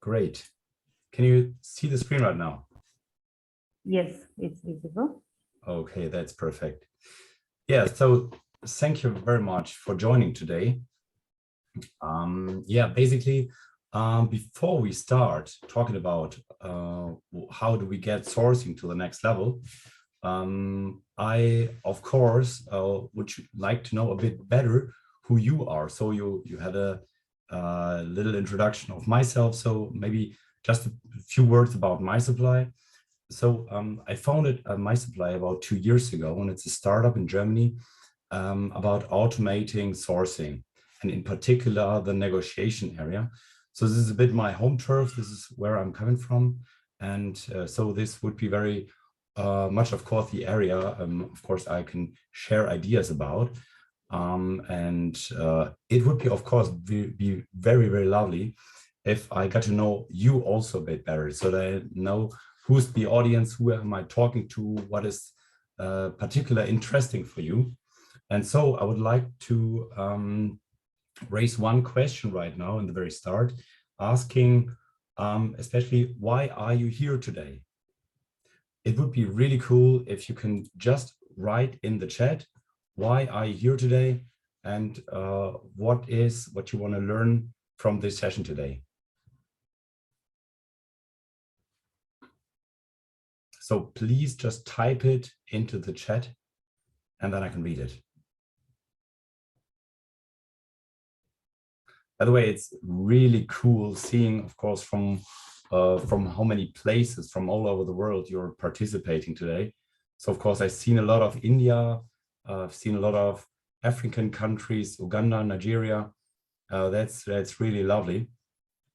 Great. Can you see the screen right now? Yes, it's visible. Okay, that's perfect. Yeah, so thank you very much for joining today. Basically, before we start talking about how do we get sourcing to the next level, I, of course, would like to know a bit better who you are. So you had a little introduction of myself. So maybe just a few words about mysupply. So I founded mysupply about 2 years ago, and it's a startup in Germany about automating sourcing, and in particular the negotiation area. So this is a bit my home turf. This is where I'm coming from, and so this would be very much, of course, the area. Of course, I can share ideas about, and it would be, of course, be very, very lovely if I got to know you also a bit better, so that I know who's the audience, who am I talking to, what is particularly interesting for you. And so I would like to raise one question right now in the very start, asking especially, why are you here today? It would be really cool if you can just write in the chat, why are you here today? And what you want to learn from this session today? So please just type it into the chat and then I can read it. By the way, it's really cool seeing, of course, from how many places from all over the world you're participating today. So, of course, I've seen a lot of India, I've seen a lot of African countries, Uganda, Nigeria. That's really lovely,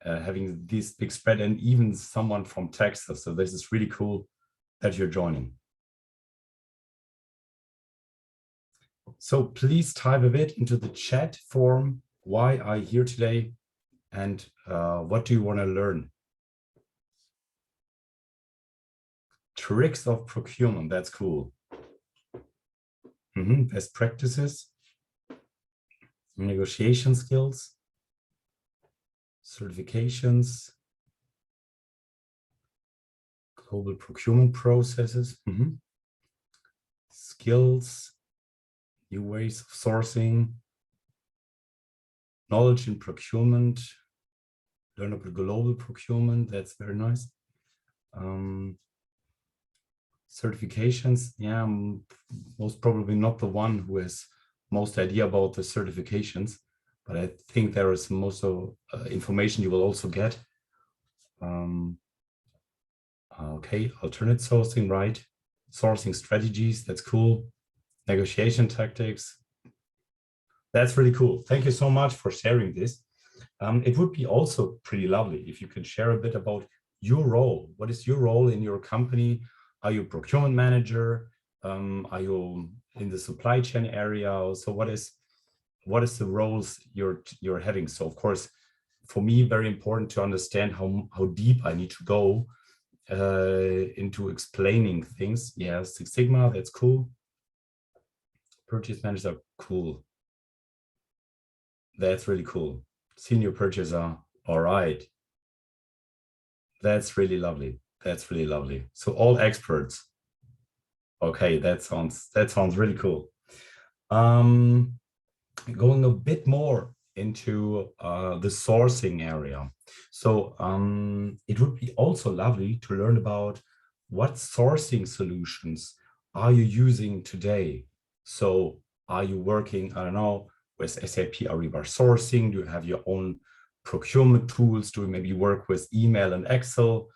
having this big spread, and even someone from Texas. So this is really cool that you're joining. So please type a bit into the chat form, why are you here today, and what do you want to learn? Tricks of procurement, that's cool. Best practices, negotiation skills, certifications, global procurement processes, skills, new ways of sourcing, knowledge in procurement, learn about global procurement, that's very nice. Certifications, yeah, I'm most probably not the one who has most idea about the certifications, but I think there is most of information you will also get. Okay, alternate sourcing, right? Sourcing strategies, that's cool. Negotiation tactics, that's really cool. Thank you so much for sharing this. It would be also pretty lovely if you could share a bit about your role. What is your role in your company? Are you a procurement manager? Are you in the supply chain area? So what is the roles you're having? So of course, for me, very important to understand how deep I need to go into explaining things. Yeah, Six Sigma, that's cool. Purchase manager, cool. That's really cool. Senior purchaser, all right. That's really lovely. That's really lovely. So all experts. Okay, that sounds really cool. Going a bit more into the sourcing area. So it would be also lovely to learn about what sourcing solutions are you using today? So are you working, I don't know, with SAP Ariba sourcing? Do you have your own procurement tools? Do you maybe work with email and Excel?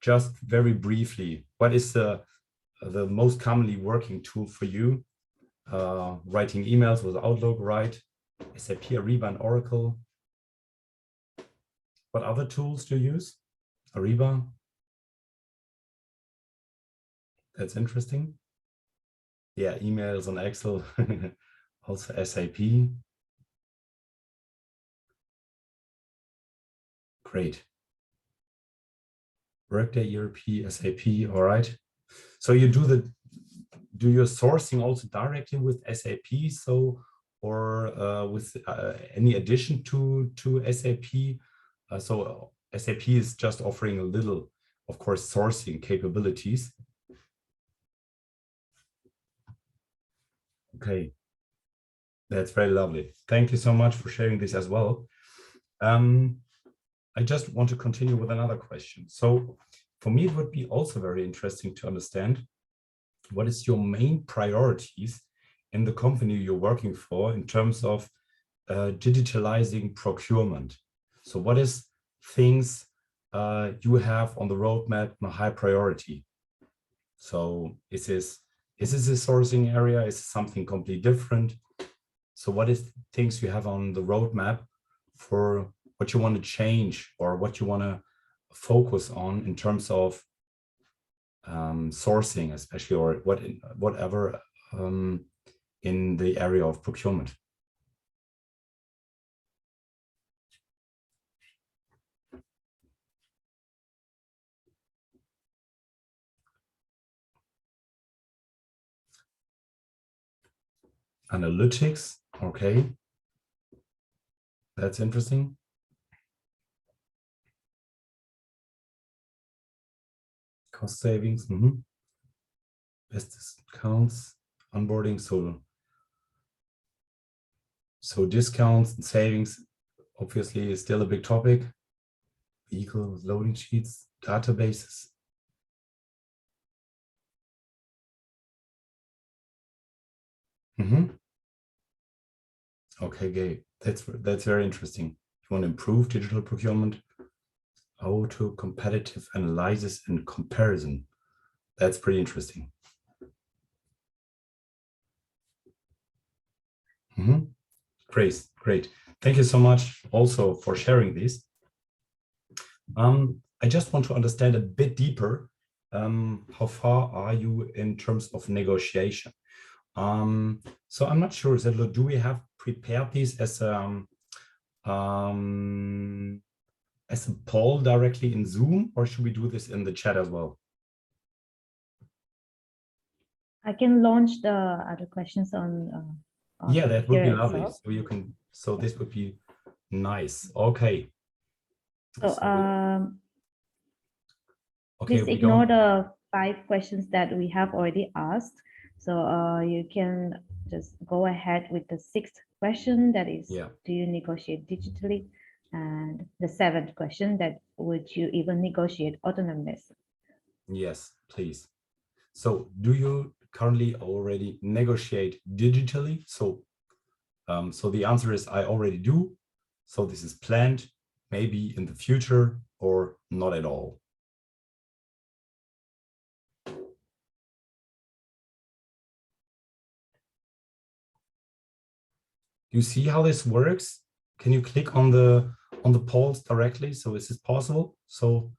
Just very briefly, what is the most commonly working tool for you? Writing emails with Outlook, right? SAP Ariba and Oracle. What other tools do you use? Ariba. That's interesting. Yeah, emails on Excel. Also SAP. Great. Workday, ERP, SAP, all right. So you do your sourcing also directly with SAP, so, or with any addition to SAP? so SAP is just offering a little, of course, sourcing capabilities. Okay, that's very lovely. Thank you so much for sharing this as well. I just want to continue with another question. So for me, it would be also very interesting to understand what is your main priorities in the company you're working for in terms of digitalizing procurement. So what is things you have on the roadmap on a high priority? So is this a sourcing area? Is it something completely different? So what is things you have on the roadmap for what you want to change or what you want to focus on in terms of sourcing, especially, or whatever in the area of procurement? Analytics, okay. That's interesting. Cost savings, best discounts, onboarding, so discounts and savings obviously is still a big topic. Vehicle loading sheets, databases. Okay, Gabe, that's very interesting. You want to improve digital procurement, auto competitive analysis and comparison. That's pretty interesting. Great, great. Thank you so much also for sharing this. I just want to understand a bit deeper, how far are you in terms of negotiation? So I'm not sure, Zedlo, do we have prepared this as a poll directly in Zoom, or should we do this in the chat as well? I can launch the other questions on yeah, that would be lovely. itself. So you can, so this would be nice. Okay. So okay, please ignore the 5 questions that we have already asked. So you can just go ahead with the 6th question, that is, do you negotiate digitally? And the 7th question, that would you even negotiate autonomously? Yes, please. So do you currently already negotiate digitally? So, so the answer is I already do. So this is planned, maybe in the future, or not at all. You see how this works? Can you click on the polls directly? So is this possible? So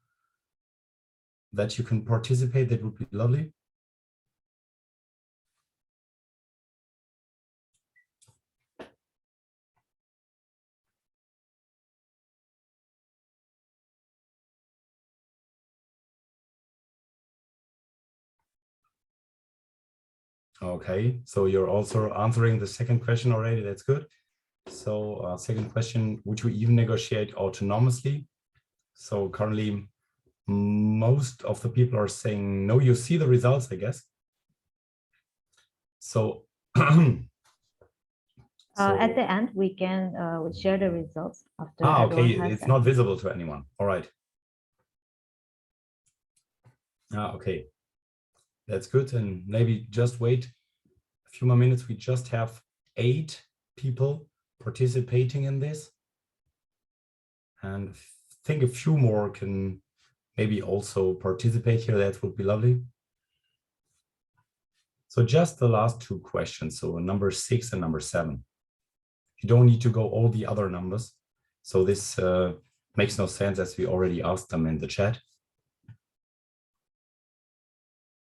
that you can participate, that would be lovely. Okay, so you're also answering the second question already. That's good. So second question, would you even negotiate autonomously? So currently, most of the people are saying no. You see the results, I guess. So, at the end, we can share the results after. Okay, it's not visible to anyone. All right. Okay, that's good. And maybe just wait a few more minutes. We just have 8 people participating in this. And I think a few more can maybe also participate here. That would be lovely. So just the last 2 questions. So number 6 and number 7. You don't need to go all the other numbers. So this makes no sense, as we already asked them in the chat.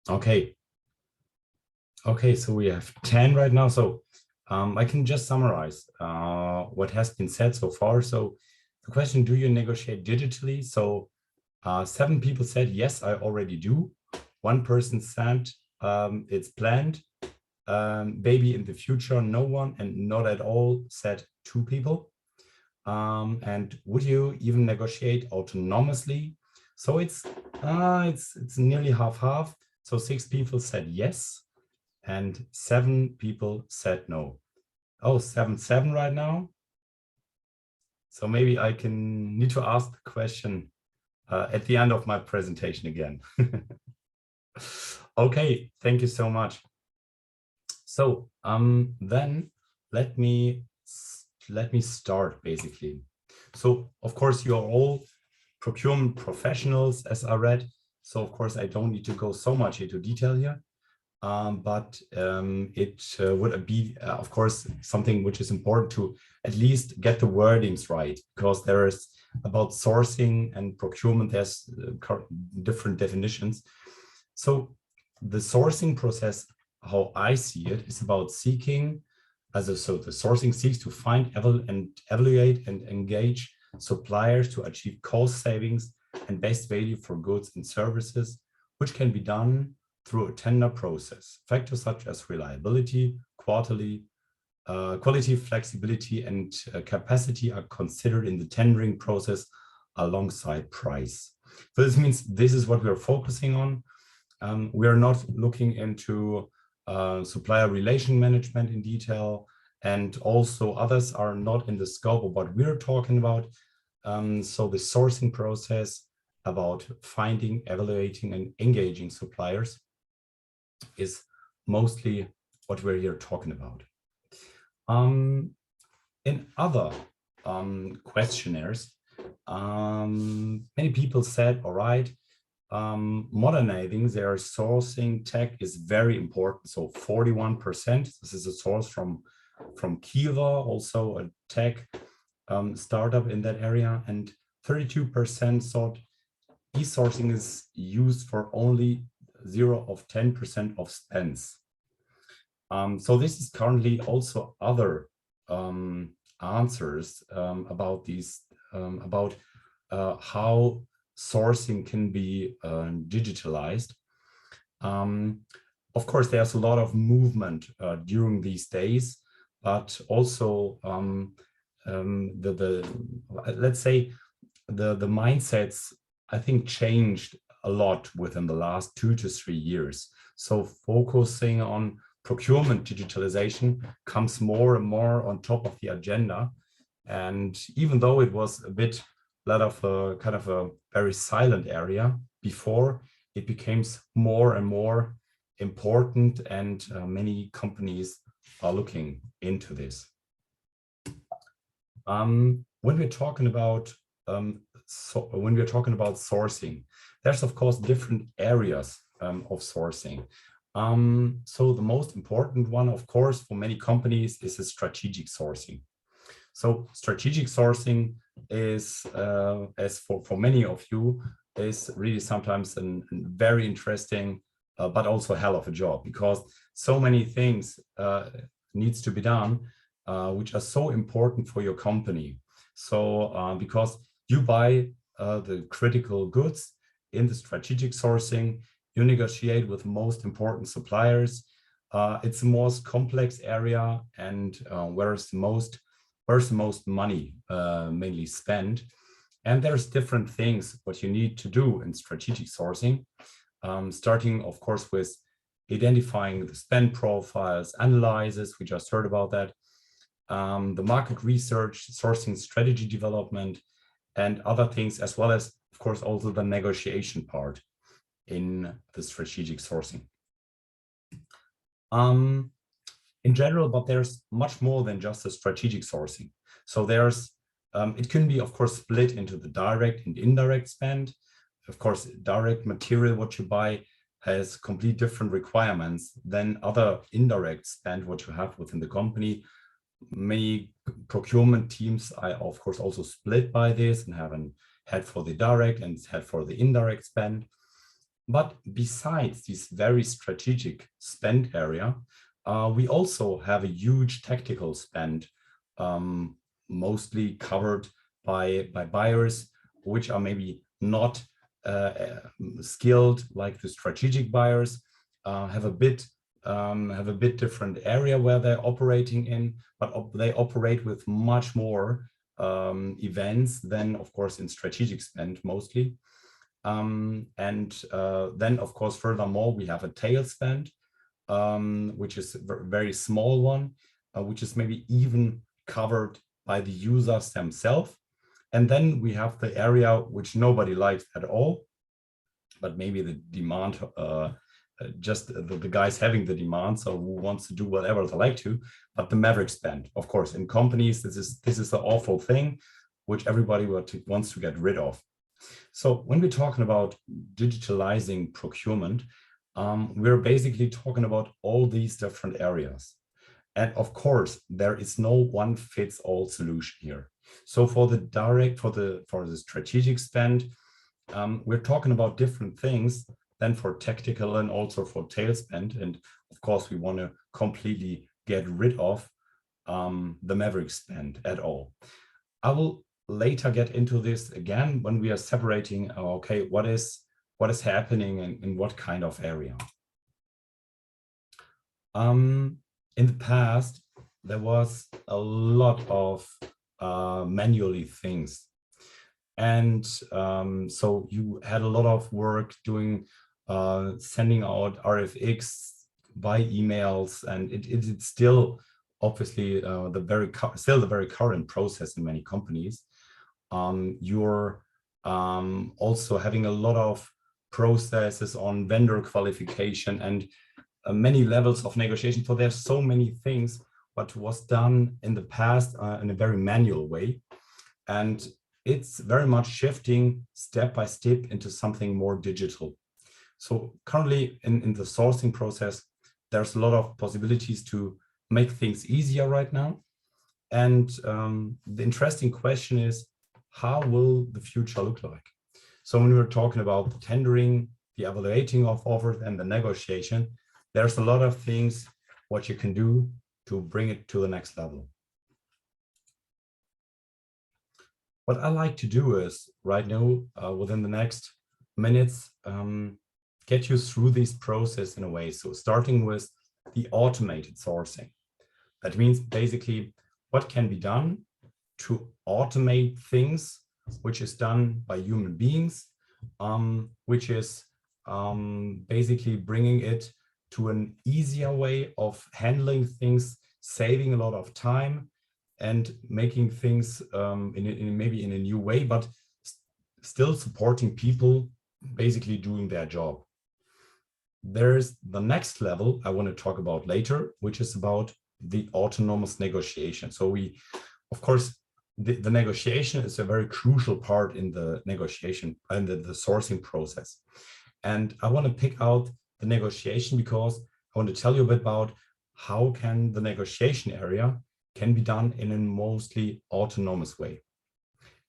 Okay. Okay, so we have 10 right now. So I can just summarize what has been said so far. So the question, do you negotiate digitally? So 7 people said, yes, I already do. 1 person said it's planned. Maybe in the future, no one, and not at all, said 2 people. And would you even negotiate autonomously? So it's nearly half-half. So 6 people said yes, and 7 people said no. Oh, 7-7 right now. So maybe I need to ask the question at the end of my presentation again. Okay, thank you so much. So then let me start basically. So of course you're all procurement professionals, as I read. So of course I don't need to go so much into detail here, but it would be of course something which is important to at least get the wordings right, because there is about sourcing and procurement, there's different definitions. So the sourcing process, how I see it, is about seeking, so the sourcing seeks to find, evaluate and engage suppliers to achieve cost savings and best value for goods and services, which can be done through a tender process. Factors such as reliability, quality, flexibility, and capacity are considered in the tendering process alongside price. So this means this is what we're focusing on. We are not looking into supplier relation management in detail, and also others are not in the scope of what we're talking about. So the sourcing process about finding, evaluating, and engaging suppliers is mostly what we're here talking about. In other questionnaires, many people said, all right, modernizing their sourcing tech is very important. So 41%, this is a source from Kiva, also a tech startup in that area, and 32% thought e-sourcing is used for only 0% of spends. So this is currently also other answers about these, about how sourcing can be digitalized. Of course, there's a lot of movement during these days, but also let's say the mindsets, I think, changed a lot within the last 2 to 3 years. So focusing on procurement digitalization comes more and more on top of the agenda. And even though it was a bit of a kind of a very silent area before, it becomes more and more important, and many companies are looking into this. When we're talking about sourcing, there's of course different areas of sourcing. So the most important one, of course, for many companies is a strategic sourcing. So strategic sourcing is, as for many of you, is really sometimes a very interesting, but also hell of a job, because so many things needs to be done, which are so important for your company. So because you buy the critical goods in the strategic sourcing, you negotiate with most important suppliers. It's the most complex area, and where's the most money mainly spent. And there's different things what you need to do in strategic sourcing, starting of course with identifying the spend profiles, analysis, we just heard about that, the market research, sourcing strategy development, and other things, as well as of course also the negotiation part in the strategic sourcing. In general, but there's much more than just the strategic sourcing. So there's, it can be, of course, split into the direct and indirect spend. Of course, direct material, what you buy, has complete different requirements than other indirect spend, what you have within the company. Many procurement teams are, of course, also split by this and have a head for the direct and head for the indirect spend. But besides this very strategic spend area, we also have a huge tactical spend, mostly covered by buyers, which are maybe not skilled like the strategic buyers, have a bit different area where they're operating in, but they operate with much more events, then of course in strategic spend mostly. Then of course, furthermore, we have a tail spend, which is a very small one, which is maybe even covered by the users themselves. And then we have the area which nobody likes at all, but maybe the demand, just the guys having the demand, so who wants to do whatever they like to, but the maverick spend. Of course, in companies, this is the awful thing, which everybody wants to get rid of. So when we're talking about digitalizing procurement, we're basically talking about all these different areas. And of course, there is no one fits all solution here. So for the direct, for the strategic spend, we're talking about different things than for tactical and also for tail spend. And of course, we want to completely get rid of the maverick spend at all. I will later get into this again when we are separating, okay, what is happening in what kind of area. In the past, there was a lot of manually things. And so you had a lot of work doing, sending out RFX by emails, and it's still obviously still the very current process in many companies. You're also having a lot of processes on vendor qualification and many levels of negotiation. So there's so many things what was done in the past in a very manual way. And it's very much shifting step by step into something more digital. So currently in the sourcing process, there's a lot of possibilities to make things easier right now. And the interesting question is, how will the future look like? So when we're talking about the tendering, the evaluating of offers and the negotiation, there's a lot of things what you can do to bring it to the next level. What I like to do is right now, within the next minutes, get you through this process in a way. So starting with the automated sourcing. That means basically what can be done to automate things, which is done by human beings, which is basically bringing it to an easier way of handling things, saving a lot of time and making things maybe in a new way, but still supporting people basically doing their job. There's the next level I want to talk about later, which is about the autonomous negotiation. So of course, the negotiation is a very crucial part in the negotiation and the sourcing process. And I want to pick out the negotiation because I want to tell you a bit about how can the negotiation area can be done in a mostly autonomous way.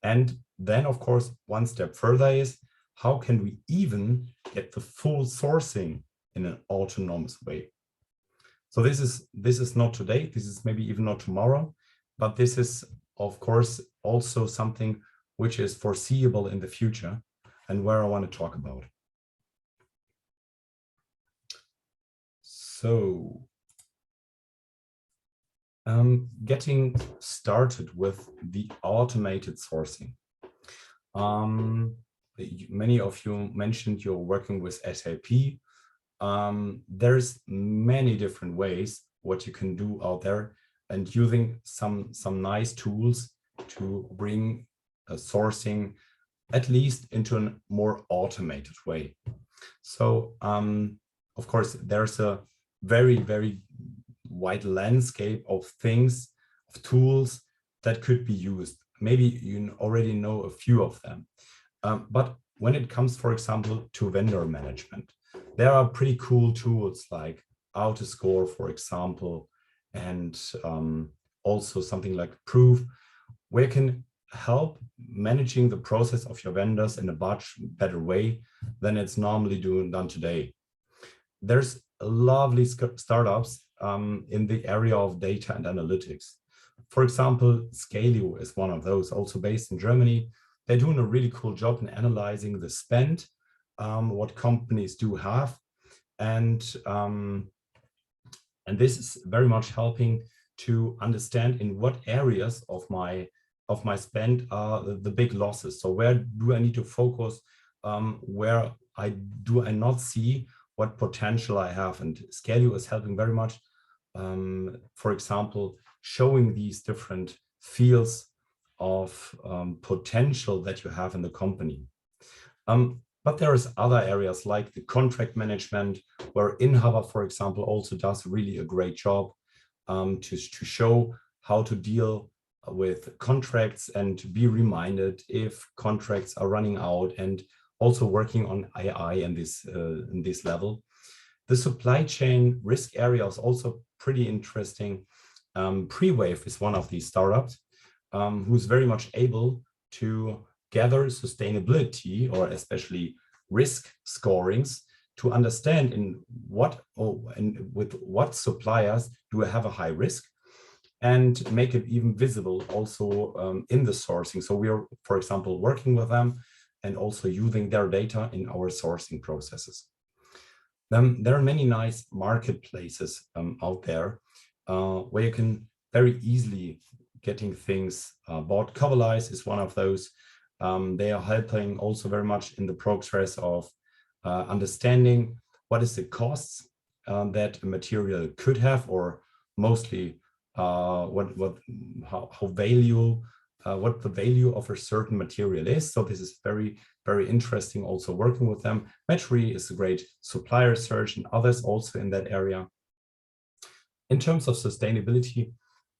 And then, of course, one step further is how can we even get the full sourcing in an autonomous way? So this is not today, this is maybe even not tomorrow, but this is, of course, also something which is foreseeable in the future and where I want to talk about. So getting started with the automated sourcing. Many of you mentioned you're working with SAP. There's many different ways what you can do out there and using some nice tools to bring sourcing at least into a more automated way. So of course, there's a very, very wide landscape of things, of tools that could be used. Maybe you already know a few of them. But when it comes, for example, to vendor management, there are pretty cool tools like Autoscore, for example, and also something like Proof, where you can help managing the process of your vendors in a much better way than it's normally done today. There's lovely startups in the area of data and analytics. For example, Scalio is one of those, also based in Germany. They're doing a really cool job in analyzing the spend, what companies do have. And this is very much helping to understand in what areas of my of my spend are the big losses. So where do I need to focus? Where do I not see what potential I have? And Scaleo is helping very much. For example, showing these different fields of potential that you have in the company. But there's other areas like the contract management, where Inhaber, for example, also does really a great job to show how to deal with contracts and to be reminded if contracts are running out, and also working on AI in this level. The supply chain risk area is also pretty interesting. Prewave is one of these startups who's very much able to gather sustainability, or especially risk scorings, to understand with what suppliers do I have a high risk, and make it even visible also in the sourcing. So we are, for example, working with them and also using their data in our sourcing processes. There are many nice marketplaces out there where you can very easily getting things bought. Coverlize is one of those. They are helping also very much in the progress of understanding what is the costs that a material could have, or mostly what the value of a certain material is. So this is very, very interesting also working with them. Metri is a great supplier search, and others also in that area. In terms of sustainability,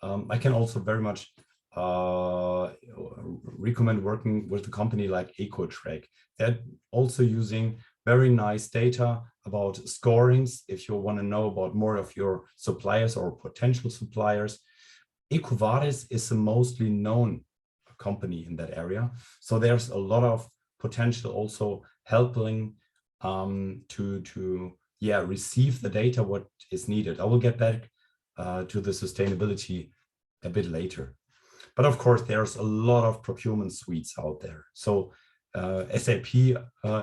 I can also very much recommend working with a company like EcoTrack. They're also using very nice data about scorings if you want to know about more of your suppliers or potential suppliers. EcoVadis is the mostly known company in that area. So there's a lot of potential also helping to receive the data what is needed. I will get back to the sustainability a bit later. But of course, there's a lot of procurement suites out there. So SAP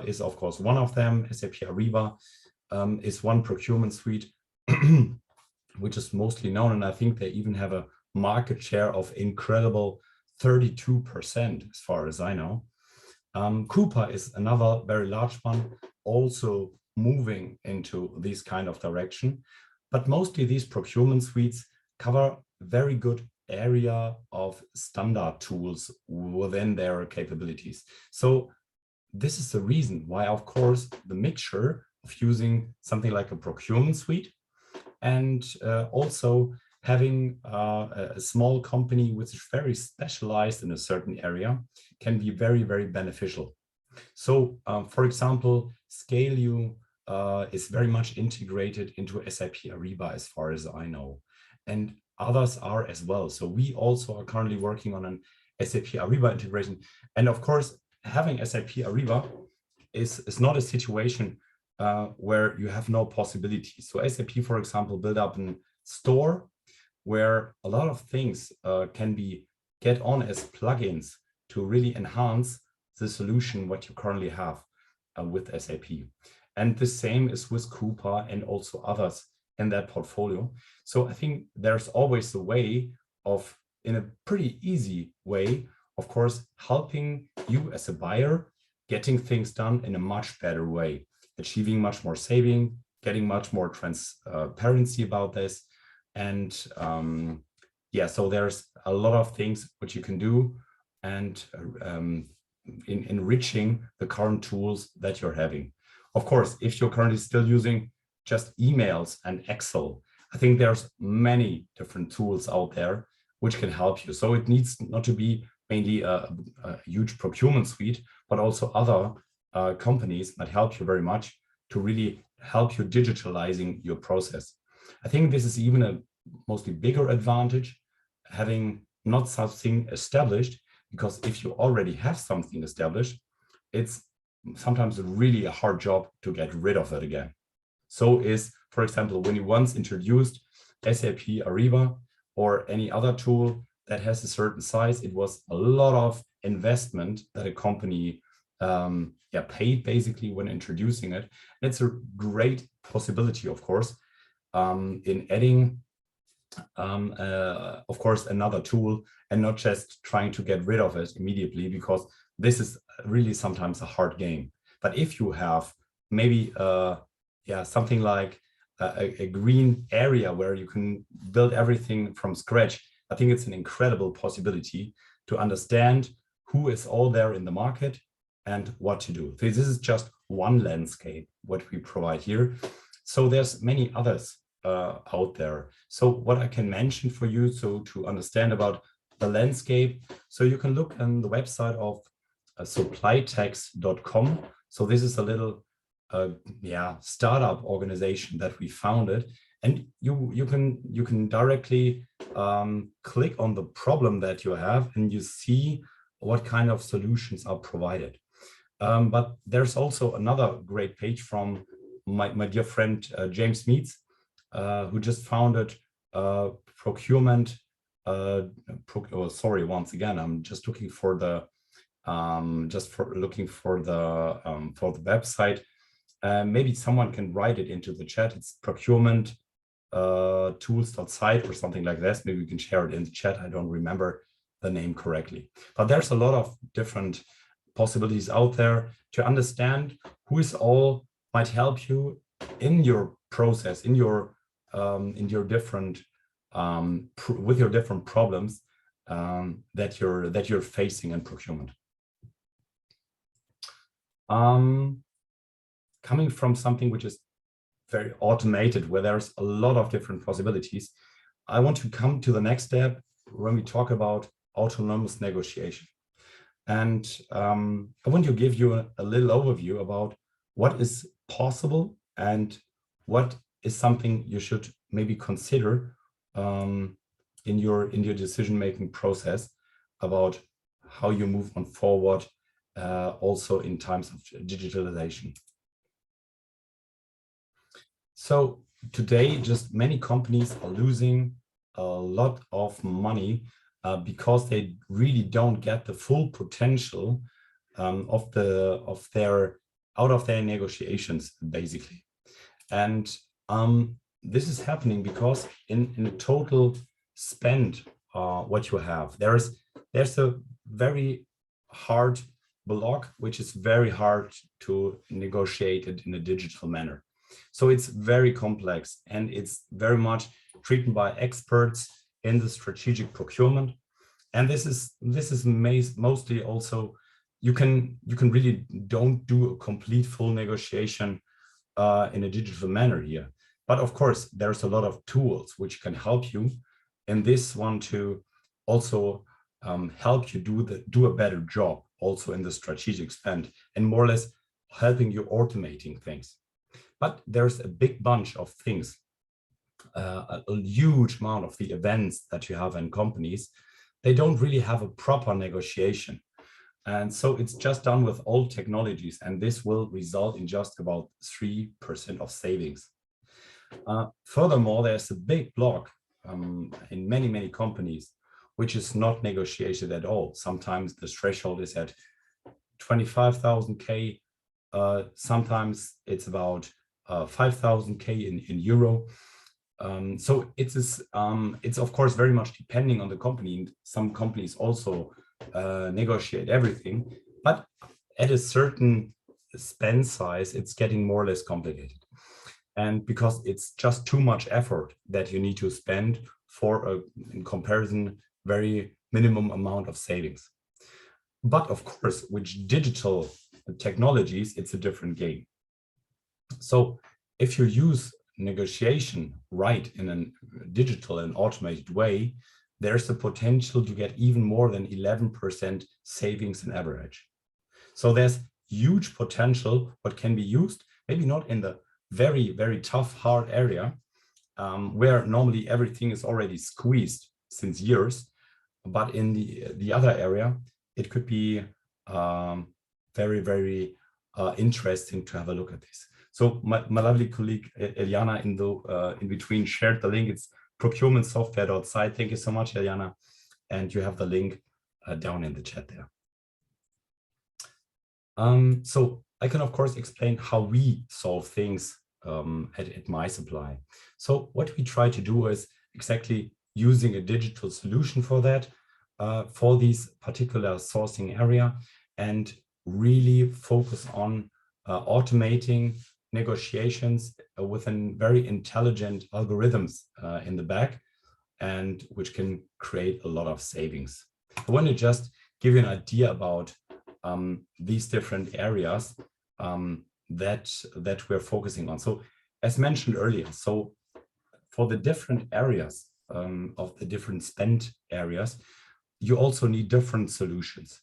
is of course one of them. SAP Ariba is one procurement suite which is mostly known, and I think they even have a market share of incredible 32% as far as I know. Coupa is another very large one, also moving into this kind of direction. But mostly these procurement suites cover very good area of standard tools within their capabilities. So this is the reason why, of course, the mixture of using something like a procurement suite and also having a small company which is very specialized in a certain area can be very, very beneficial. So, for example, Scaleo is very much integrated into SAP Ariba as far as I know, and others are as well. So we also are currently working on an SAP Ariba integration. And of course, having SAP Ariba is not a situation where you have no possibilities. So SAP, for example, built up a store where a lot of things can be get on as plugins to really enhance the solution what you currently have with SAP. And the same is with Coupa and also others in that portfolio. So I think there's always a way of, in a pretty easy way, of course, helping you as a buyer, getting things done in a much better way, achieving much more saving, getting much more transparency about this. And so there's a lot of things which you can do, and in enriching the current tools that you're having. Of course, if you're currently still using just emails and Excel, I think there's many different tools out there which can help you. So it needs not to be mainly a huge procurement suite, but also other companies that help you very much to really help you digitalizing your process. I think this is even a mostly bigger advantage, having not something established, because if you already have something established, it's sometimes really a hard job to get rid of it again. So is, for example, when you once introduced SAP Ariba or any other tool that has a certain size, it was a lot of investment that a company paid basically when introducing it. And it's a great possibility, of course, in adding of course, another tool, and not just trying to get rid of it immediately, because this is really sometimes a hard game. But if you have maybe something like a green area where you can build everything from scratch, I think it's an incredible possibility to understand who is all there in the market and what to do. This is just one landscape, what we provide here. So there's many others out there. So what I can mention for you, so to understand about the landscape, so you can look on the website of supplytex.com. So this is a little startup organization that we founded, and you can directly click on the problem that you have, and you see what kind of solutions are provided. But there's also another great page from my dear friend James Meets, who just founded Procurement. Sorry, once again, I'm just looking for the website. Maybe someone can write it into the chat. It's procurement tools.site or something like this. Maybe we can share it in the chat. I don't remember the name correctly, but there's a lot of different possibilities out there to understand who is all might help you in your process, in your different with your different problems that you're facing in procurement. Coming from something which is very automated, where there's a lot of different possibilities, I want to come to the next step when we talk about autonomous negotiation. And I want to give you a little overview about what is possible and what is something you should maybe consider in your decision-making process about how you move on forward, also in times of digitalization. So today, just many companies are losing a lot of money because they really don't get the full potential of their negotiations, basically. And this is happening because in the total spend what you have, there's a very hard block which is very hard to negotiate it in a digital manner. So it's very complex, and it's very much treated by experts in the strategic procurement. And this is mostly also, you can really don't do a complete full negotiation in a digital manner here. But of course, there's a lot of tools which can help you in this one to also help you do a better job also in the strategic spend, and more or less helping you automating things. But there's a big bunch of things, a huge amount of the events that you have in companies, they don't really have a proper negotiation. And so it's just done with old technologies, and this will result in just about 3% of savings. Furthermore, there's a big block in many companies, which is not negotiated at all. Sometimes the threshold is at 25,000 K. Sometimes it's about 5,000 K in euro. So it's of course very much depending on the company. Some companies also negotiate everything, but at a certain spend size, it's getting more or less complicated. And because it's just too much effort that you need to spend for in comparison, very minimum amount of savings. But of course, with digital technologies, it's a different game. So if you use negotiation right in a digital and automated way, there's a potential to get even more than 11% savings in average. So there's huge potential what can be used, maybe not in the very tough, hard area, where normally everything is already squeezed since years, but in the other area, it could be very interesting to have a look at this. So my lovely colleague Eliana in between shared the link. It's procurementsoftware.site. Thank you so much, Eliana, and you have the link down in the chat there. So I can of course explain how we solve things at mysupply. So what we try to do is exactly using a digital solution for that, for these particular sourcing area, and really focus on automating negotiations within very intelligent algorithms in the back, and which can create a lot of savings. I want to just give you an idea about these different areas that we're focusing on. So as mentioned earlier, so for the different areas of the different spend areas, you also need different solutions.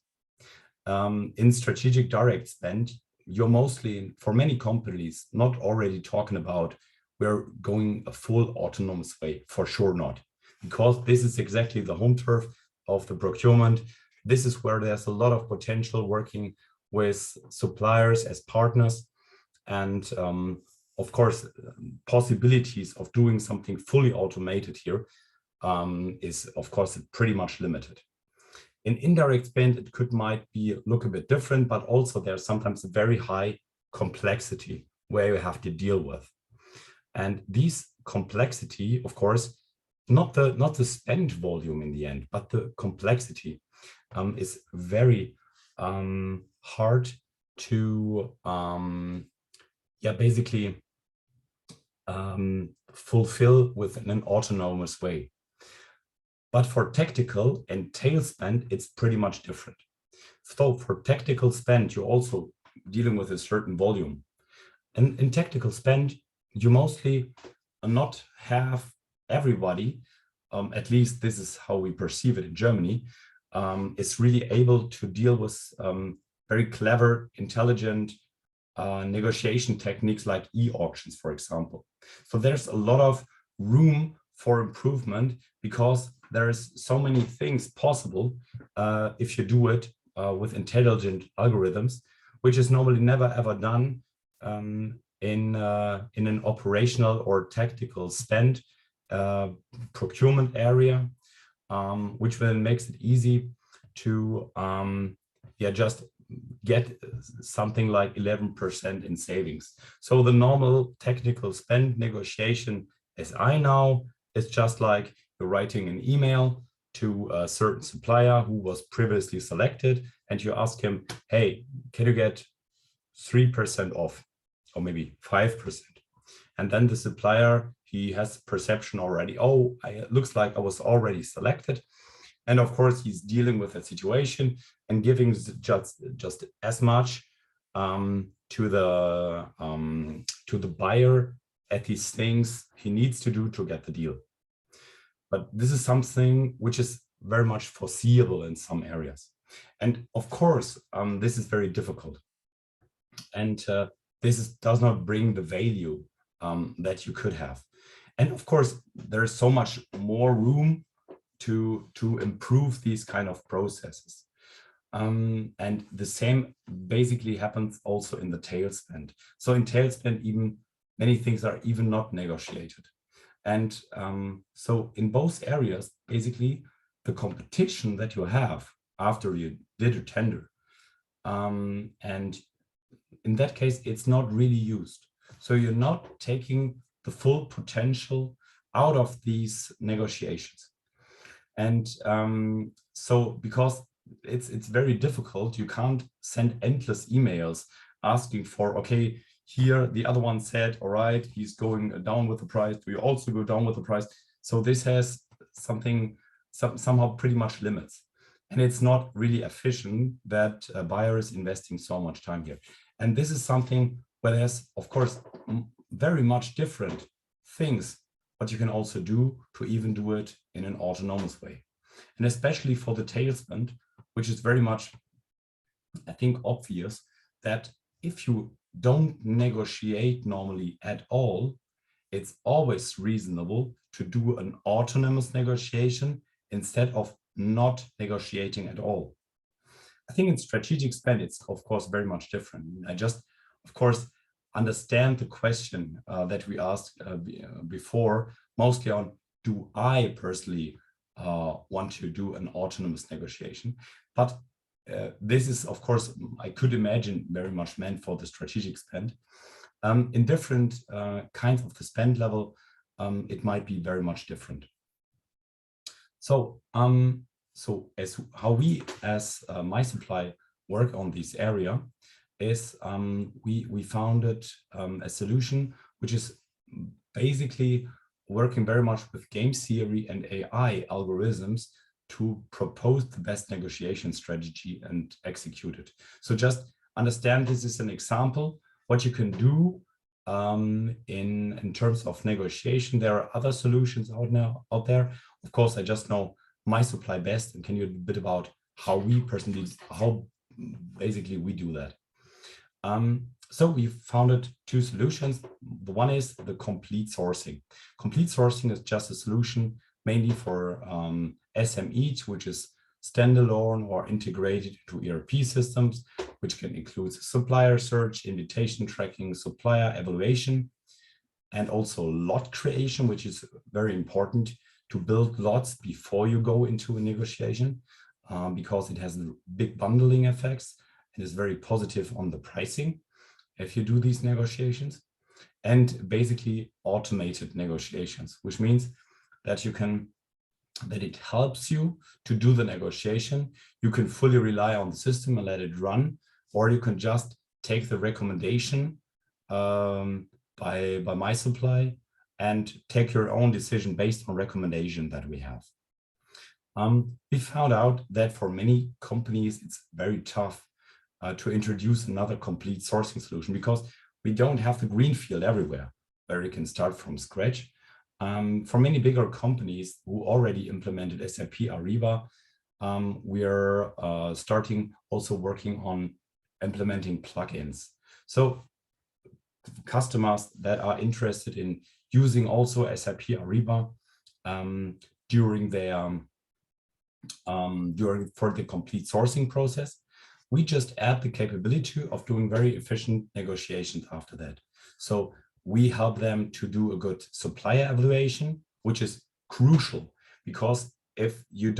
In strategic direct spend, you're mostly, for many companies, not already talking about we're going a full autonomous way, for sure not, because this is exactly the home turf of the procurement. This is where there's a lot of potential working with suppliers as partners, and of course, possibilities of doing something fully automated here is of course pretty much limited. In indirect spend, it might look a bit different, but also there's sometimes a very high complexity where you have to deal with. And these complexity, of course, not the spend volume in the end, but the complexity is very hard to basically fulfill within an autonomous way. But for tactical and tail spend, it's pretty much different. So for tactical spend, you're also dealing with a certain volume. And in tactical spend, you mostly not have everybody, at least this is how we perceive it in Germany, is really able to deal with very clever, intelligent negotiation techniques like e-auctions, for example. So there's a lot of room for improvement because there's so many things possible if you do it with intelligent algorithms, which is normally never ever done in an operational or tactical spend procurement area, which then makes it easy to just get something like 11% in savings. So the normal technical spend negotiation, as I know, is just like you're writing an email to a certain supplier who was previously selected, and you ask him, hey, can you get 3% off, or maybe 5%? And then the supplier, he has perception already, oh, it looks like I was already selected. And of course, he's dealing with a situation and giving just as much to the buyer at these things he needs to do to get the deal. But this is something which is very much foreseeable in some areas. And of course, this is very difficult. And does not bring the value that you could have. And of course, there is so much more room to improve these kind of processes. And the same basically happens also in the tail spend. So in tail spend, even many things are even not negotiated. And so in both areas, basically the competition that you have after you did a tender, and in that case, it's not really used. So you're not taking the full potential out of these negotiations. And so because it's very difficult, you can't send endless emails asking for, okay, here the other one said, all right, he's going down with the price, do you also go down with the price? So this has somehow pretty much limits. And it's not really efficient that a buyer is investing so much time here. And this is something where there's, of course, very much different things, but you can also do to even do it in an autonomous way. And especially for the tail spend, which is very much, I think, obvious that if you don't negotiate normally at all, it's always reasonable to do an autonomous negotiation instead of not negotiating at all. I think in strategic spend, it's of course very much different. I just, of course, understand the question that we asked before, mostly on, do I personally want to do an autonomous negotiation? But this is, of course, I could imagine very much meant for the strategic spend. In different kinds of the spend level, it might be very much different. So as how we as mysupply work on this area is we founded a solution which is basically working very much with game theory and AI algorithms to propose the best negotiation strategy and execute it. So just understand this is an example what you can do in terms of negotiation. There are other solutions out there. Of course, I just know mysupply best, and can you a bit about how we personally, how basically we do that. So we founded two solutions. The one is the complete sourcing. Complete sourcing is just a solution mainly for SMEs, which is standalone or integrated into ERP systems, which can include supplier search, invitation tracking, supplier evaluation, and also lot creation, which is very important to build lots before you go into a negotiation, because it has big bundling effects and is very positive on the pricing if you do these negotiations. And basically automated negotiations, which means that it helps you to do the negotiation. You can fully rely on the system and let it run, or you can just take the recommendation by mysupply and take your own decision based on recommendation that we have. We found out that for many companies, it's very tough to introduce another complete sourcing solution, because we don't have the greenfield everywhere where you can start from scratch. For many bigger companies who already implemented SAP Ariba, we are starting also working on implementing plugins. So customers that are interested in using also SAP Ariba for the complete sourcing process, we just add the capability of doing very efficient negotiations after that. So we help them to do a good supplier evaluation, which is crucial, because if you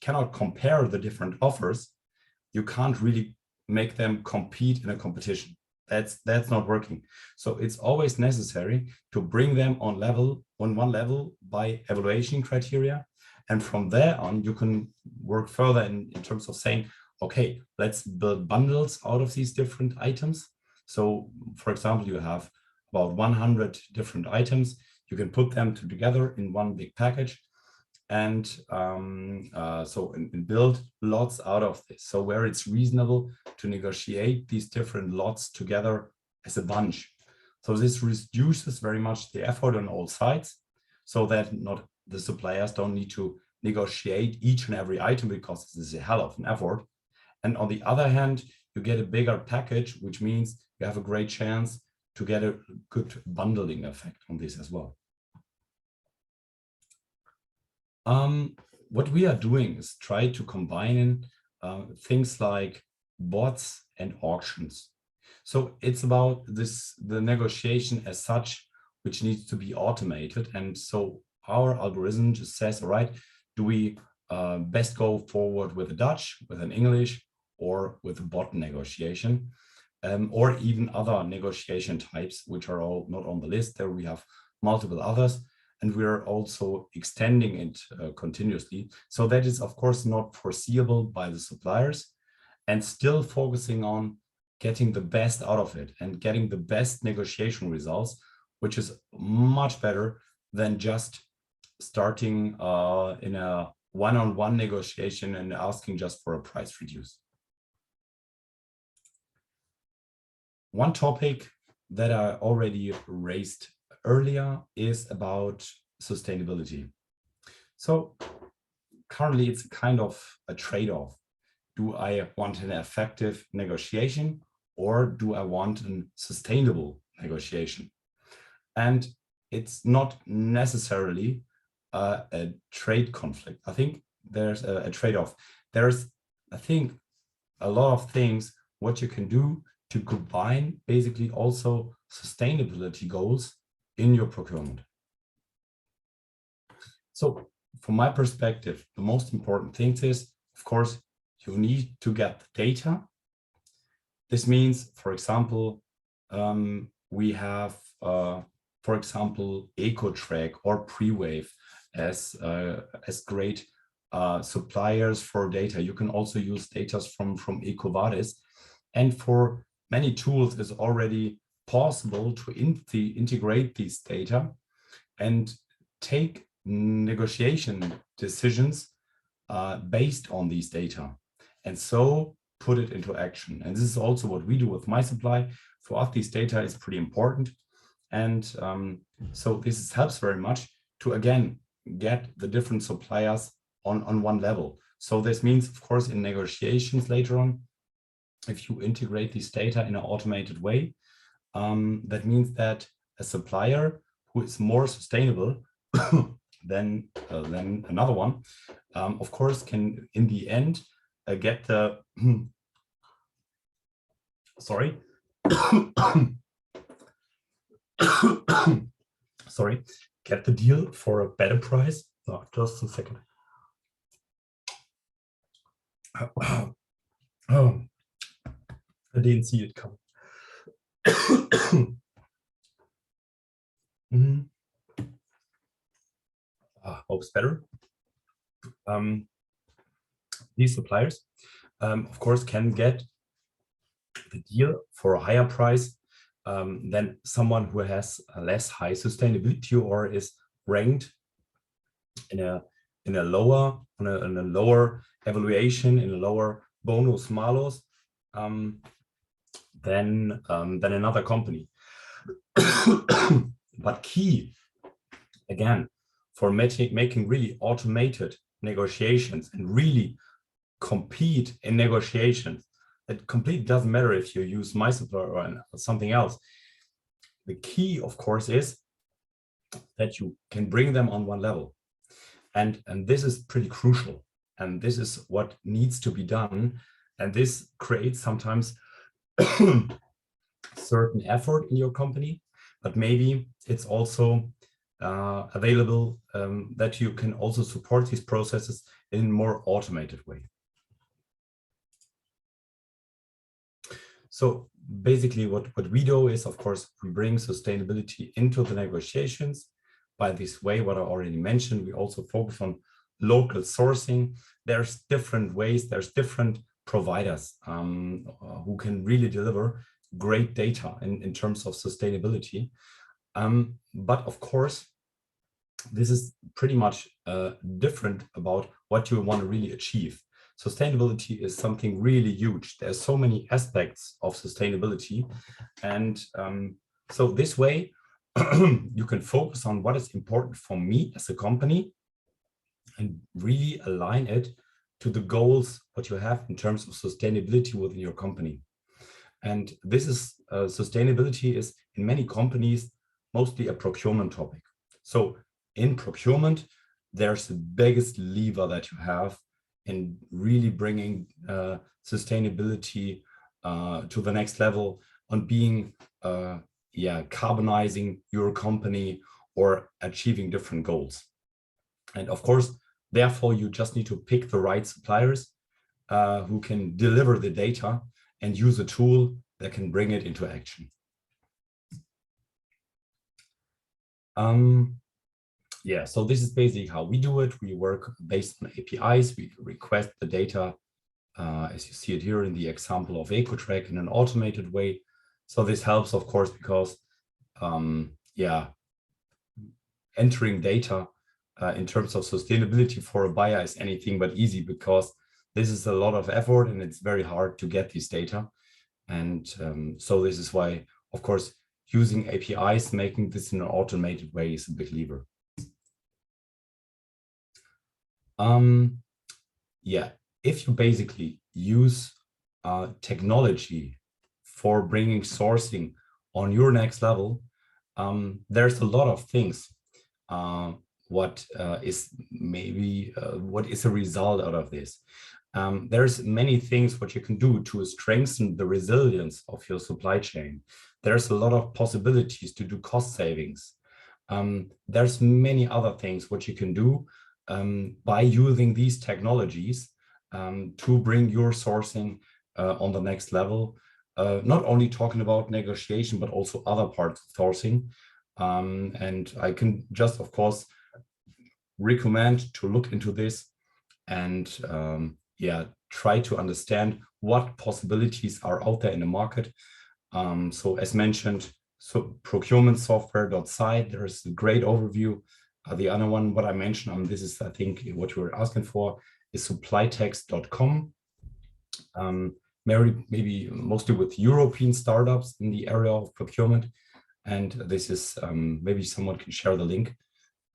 cannot compare the different offers, you can't really make them compete in a competition. That's not working. So it's always necessary to bring them on one level by evaluation criteria. And from there on, you can work further in terms of saying, okay, let's build bundles out of these different items. So for example, you have about 100 different items. You can put them together in one big package and build lots out of this. So where it's reasonable to negotiate these different lots together as a bunch. So this reduces very much the effort on all sides, so that not the suppliers don't need to negotiate each and every item, because this is a hell of an effort. And on the other hand, you get a bigger package, which means you have a great chance to get a good bundling effect on this as well. What we are doing is try to combine things like bots and auctions. So it's about the negotiation as such, which needs to be automated. And so our algorithm just says, all right, do we best go forward with a Dutch, with an English, or with a bot negotiation, or even other negotiation types, which are all not on the list. There we have multiple others. And we're also extending it continuously. So that is, of course, not foreseeable by the suppliers, and still focusing on getting the best out of it and getting the best negotiation results, which is much better than just starting in a one-on-one negotiation and asking just for a price reduce. One topic that I already raised earlier is about sustainability. So currently it's kind of a trade-off. Do I want an effective negotiation, or do I want a sustainable negotiation? And it's not necessarily a trade conflict. I think there's a trade-off. There's, I think, a lot of things what you can do to combine basically also sustainability goals in your procurement. So from my perspective, the most important thing is, of course, you need to get the data. This means, for example, we have, for example, EcoTrack or Pre-Wave as great suppliers for data. You can also use data from EcoVadis. And for many tools, it's already possible to integrate these data and take negotiation decisions based on these data. And so put it into action. And this is also what we do with mysupply. For us, these data is pretty important. And so this helps very much to, again, get the different suppliers on one level. So this means, of course, in negotiations later on, if you integrate this data in an automated way, that means that a supplier who is more sustainable than another one, of course, can in the end get the sorry sorry, get the deal for a better price. Oh, just a second. Oh, I didn't see it come. Hope's better. These suppliers, of course, can get the deal for a higher price than someone who has a less high sustainability or is ranked in a lower evaluation, in a lower bonus malus than another company. But key, again, for making really automated negotiations and really compete in negotiations, it completely doesn't matter if you use mysupply or something else. The key, of course, is that you can bring them on one level. And this is pretty crucial. And this is what needs to be done. And this creates sometimes certain effort in your company, but maybe it's also available that you can also support these processes in a more automated way. So basically what we do is, of course, we bring sustainability into the negotiations by this way, what I already mentioned. We also focus on local sourcing. There's different ways, there's different providers who can really deliver great data in terms of sustainability. But of course, this is pretty much different about what you want to really achieve. Sustainability is something really huge. There's so many aspects of sustainability. And so this way, you can focus on what is important for me as a company and really align it to the goals, what you have in terms of sustainability within your company. And this is sustainability is in many companies mostly a procurement topic. So in procurement, there's the biggest lever that you have in really bringing sustainability to the next level on being carbonizing your company or achieving different goals. And of course, therefore, you just need to pick the right suppliers who can deliver the data and use a tool that can bring it into action. So this is basically how we do it. We work based on APIs. We request the data, as you see it here in the example of EcoTrack, in an automated way. So this helps, of course, because entering data in terms of sustainability for a buyer is anything but easy, because this is a lot of effort and it's very hard to get this data. And so this is why, of course, using APIs, making this in an automated way is a big lever. If you basically use technology for bringing sourcing on your next level, there's a lot of things. What is a result out of this? There's many things what you can do to strengthen the resilience of your supply chain. There's a lot of possibilities to do cost savings. There's many other things what you can do by using these technologies to bring your sourcing on the next level. Not only talking about negotiation, but also other parts of sourcing. And I can just, of course, recommend to look into this and yeah, try to understand what possibilities are out there in the market. So as mentioned, so procurement software.site, there's a great overview. The other one, what I mentioned, this is, I think, what you were asking for, is supplytext.com. Maybe mostly with European startups in the area of procurement. And this is, maybe someone can share the link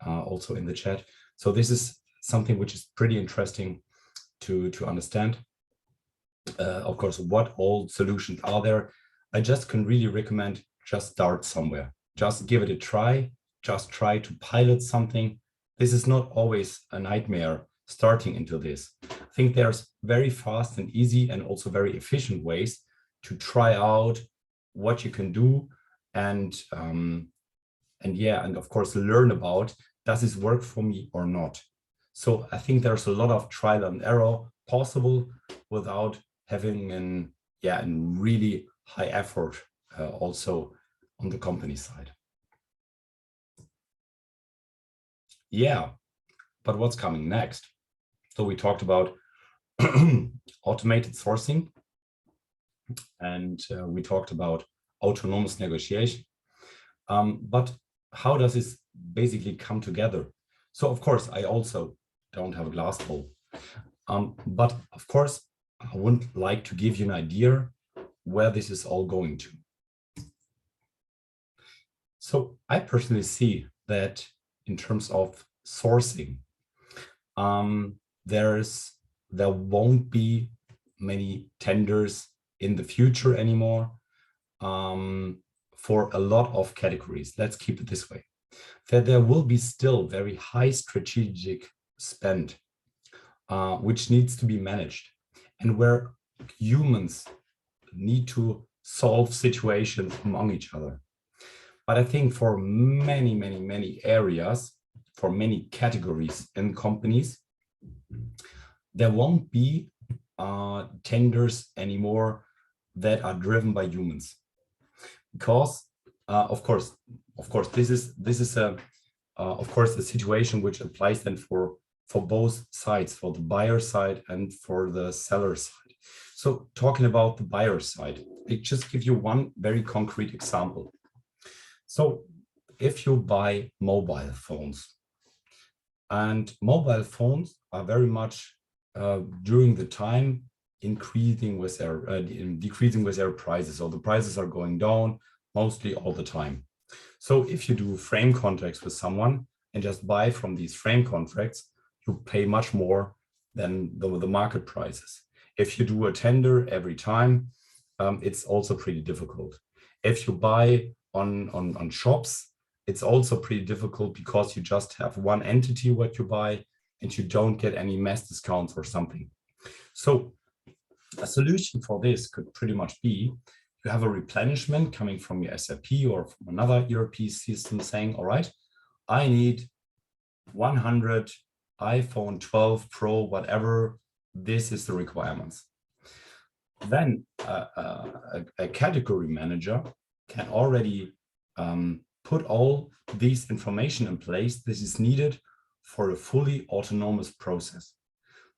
also in the chat. So this is something which is pretty interesting to understand. Of course, what all solutions are there. I just can really recommend, just start somewhere. Just give it a try. Just try to pilot something. This is not always a nightmare starting into this. I think there's very fast and easy and also very efficient ways to try out what you can do, and yeah, and of course learn about, does this work for me or not? So I think there's a lot of trial and error possible without having an really high effort also on the company side. Yeah, but what's coming next? So we talked about automated sourcing, and we talked about autonomous negotiation. But how does this basically come together? So of course, I also don't have a glass ball. But of course, I would like to give you an idea where this is all going to. So I personally see that in terms of sourcing, there won't be many tenders in the future anymore for a lot of categories. Let's keep it this way. That there will be still very high strategic spend, which needs to be managed, and where humans need to solve situations among each other. But I think for many areas, for many categories and companies, there won't be tenders anymore that are driven by humans, because of course this is a of course a situation which applies then for both sides, for the buyer side and for the seller side. So talking about the buyer side, I just give you one very concrete example. So if you buy mobile phones, and mobile phones are very much during the time decreasing with their prices, so the prices are going down mostly all the time. So if you do frame contracts with someone and just buy from these frame contracts, you pay much more than the market prices. If you do a tender every time, it's also pretty difficult. If you buy on shops, it's also pretty difficult, because you just have one entity what you buy and you don't get any mass discounts or something. So a solution for this could pretty much be, you have a replenishment coming from your SAP or from another ERP system saying, all right, I need 100 iPhone 12 Pro, whatever, this is the requirements. Then a category manager can already put all these information in place. This is needed for a fully autonomous process.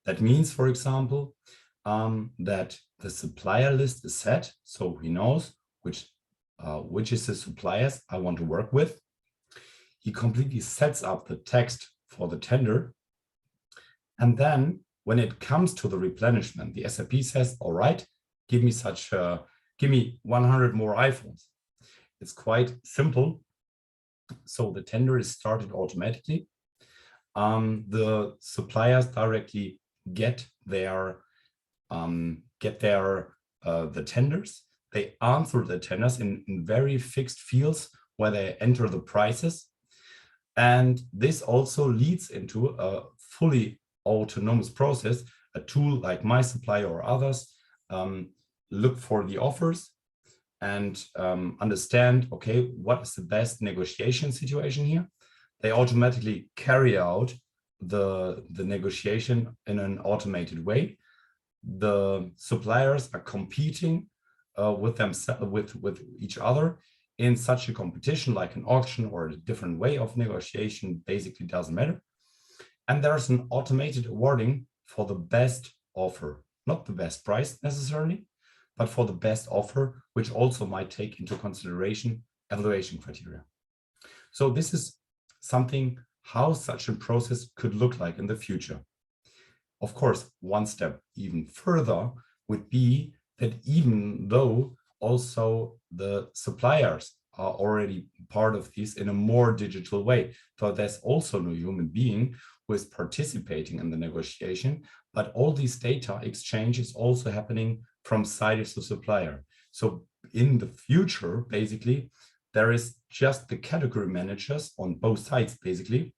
That means, for example, that the supplier list is set, so he knows which is the suppliers I want to work with. He completely sets up the text for the tender. And then when it comes to the replenishment, the SAP says, all right, give me 100 more iPhones. It's quite simple. So the tender is started automatically. The suppliers directly get their the tenders. They answer the tenders in very fixed fields where they enter the prices. And this also leads into a fully autonomous process. A tool like mysupply or others look for the offers and understand, okay, what is the best negotiation situation here? They automatically carry out the negotiation in an automated way. The suppliers are competing with each other in such a competition, like an auction or a different way of negotiation, basically doesn't matter. And there's an automated awarding for the best offer, not the best price necessarily, but for the best offer, which also might take into consideration evaluation criteria. So this is something how such a process could look like in the future. Of course, one step even further would be that even though also the suppliers are already part of this in a more digital way, so there's also no human being who is participating in the negotiation, but all these data exchange is also happening from side of the supplier. So in the future, basically, there is just the category managers on both sides, basically,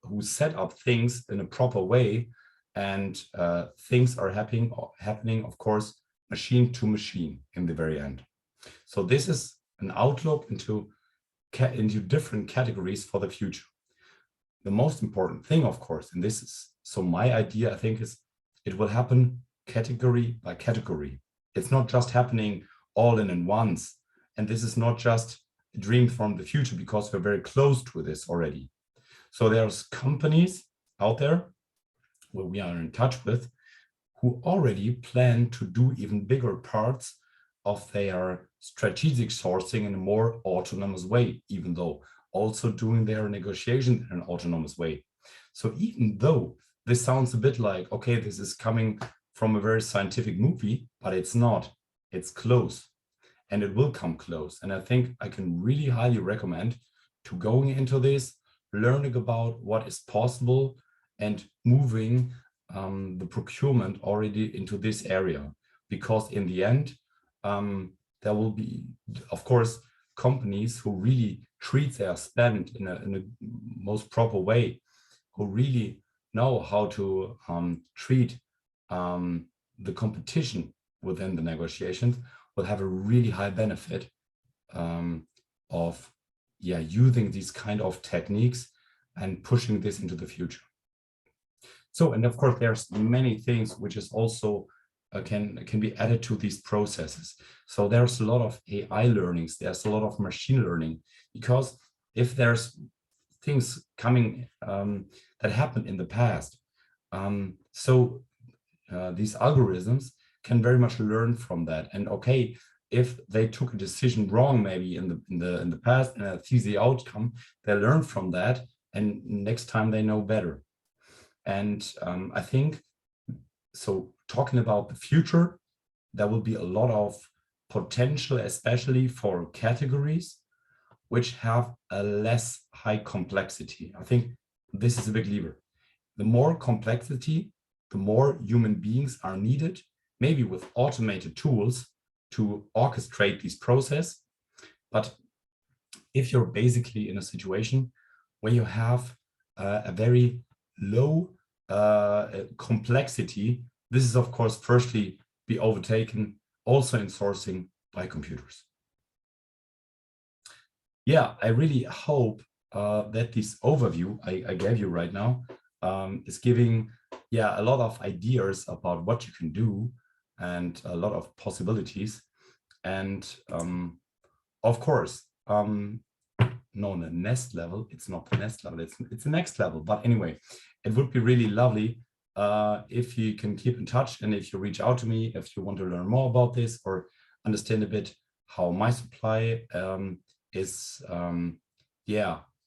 who set up things in a proper way, and things are happening, of course, machine to machine in the very end. So this is an outlook into different categories for the future. The most important thing, of course, and this is, so my idea, I think, is it will happen category by category. It's not just happening all in once. And this is not just a dream from the future, because we're very close to this already. So there's companies out there where we are in touch with who already plan to do even bigger parts of their strategic sourcing in a more autonomous way, even though also doing their negotiation in an autonomous way. So even though this sounds a bit like, okay, this is coming from a very scientific movie, but it's not, it's close, and it will come close. And I think I can really highly recommend to going into this, learning about what is possible, and moving the procurement already into this area, because in the end, there will be, of course, companies who really treat their spend in a most proper way, who really know how to treat the competition within the negotiations, will have a really high benefit of using these kind of techniques and pushing this into the future. So, and of course, there's many things which is also can be added to these processes. So there's a lot of AI learnings, there's a lot of machine learning, because if there's things coming that happened in the past, these algorithms can very much learn from that. And okay, if they took a decision wrong, maybe in the past, and see the outcome, they learn from that, and next time they know better. And I think, so talking about the future, there will be a lot of potential, especially for categories which have a less high complexity. I think this is a big lever. The more complexity, the more human beings are needed, maybe with automated tools to orchestrate this process. But if you're basically in a situation where you have a very low complexity, this is, of course, firstly be overtaken also in sourcing by computers. Yeah, I really hope that this overview I gave you right now is giving a lot of ideas about what you can do and a lot of possibilities. And of course, no, the nest level, it's not the nest level, it's the next level. But anyway, it would be really lovely if you can keep in touch, and if you reach out to me, if you want to learn more about this or understand a bit how mysupply is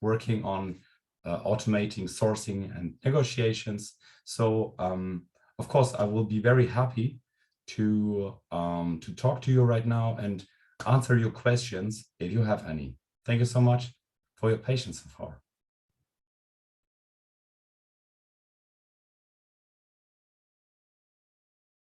working on automating sourcing and negotiations. So of course, I will be very happy to talk to you right now and answer your questions if you have any. Thank you so much for your patience so far.